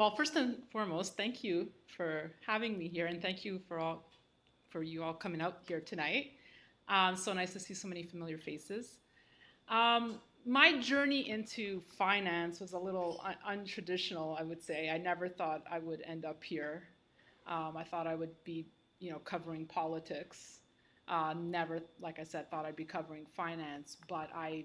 Well, first and foremost, thank you for having me here, and thank you for you all coming out here tonight. So nice to see so many familiar faces. My journey into finance was a little untraditional, I would say. I never thought I would end up here. I thought I would be, covering politics. Never, like I said, thought I'd be covering finance, but I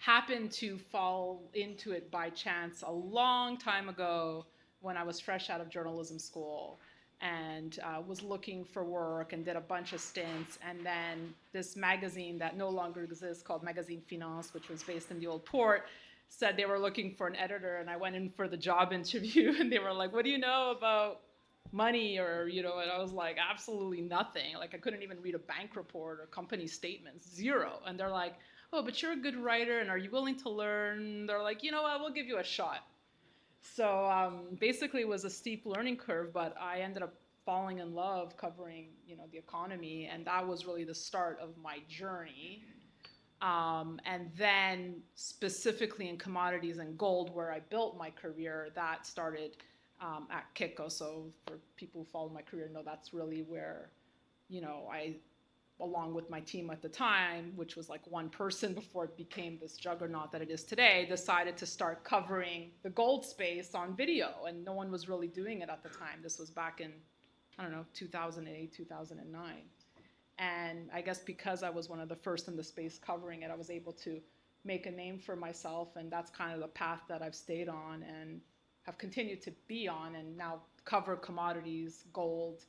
happened to fall into it by chance a long time ago when I was fresh out of journalism school and was looking for work and did a bunch of stints. And then this magazine that no longer exists called Magazine Finance, which was based in the old port, said they were looking for an editor. And I went in for the job interview and they were like, what do you know about money? And I was like, absolutely nothing. Like I couldn't even read a bank report or company statements, zero. And they're like, oh, but you're a good writer and are you willing to learn? They're like, you know what, we'll give you a shot. So basically it was a steep learning curve, but I ended up falling in love covering, the economy, and that was really the start of my journey. And then specifically in commodities and gold, where I built my career, that started at Kiko. So for people who follow my career, know that's really where, I, along with my team at the time, which was like one person before it became this juggernaut that it is today, decided to start covering the gold space on video. And no one was really doing it at the time. This was back in, 2008, 2009. And I guess because I was one of the first in the space covering it, I was able to make a name for myself. And that's kind of the path that I've stayed on and have continued to be on, and now cover commodities, gold,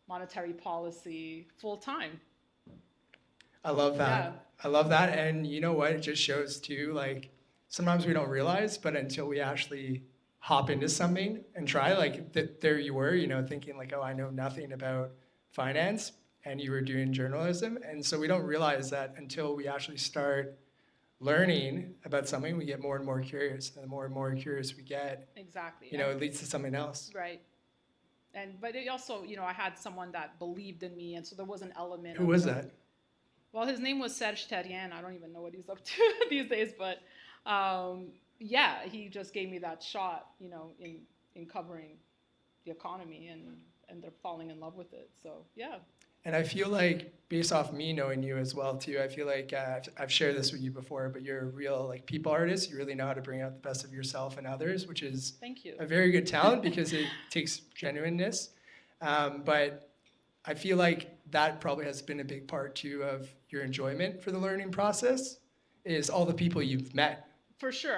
monetary policy full time. I love that. Yeah. I love that. And you know what? It just shows too, like sometimes we don't realize, but until we actually hop into something and try, like there you were, thinking like, oh, I know nothing about finance, and you were doing journalism. And so we don't realize that until we actually start learning about something, we get more and more curious. And the more and more curious we get, Exactly. it leads to something else. Right. But it also, I had someone that believed in me, and so there was an element. Who was that? Well, his name was Serge Terrien. I don't even know what he's up to these days, but yeah, he just gave me that shot, in covering the economy, and they're falling in love with it. So yeah. And I feel like, based off me knowing you as well too, I feel like I've shared this with you before, but you're a real people artist. You really know how to bring out the best of yourself and others, which is Thank you. a very good talent because it takes genuineness. But I feel like that probably has been a big part too of your enjoyment for the learning process, is all the people you've met. For sure.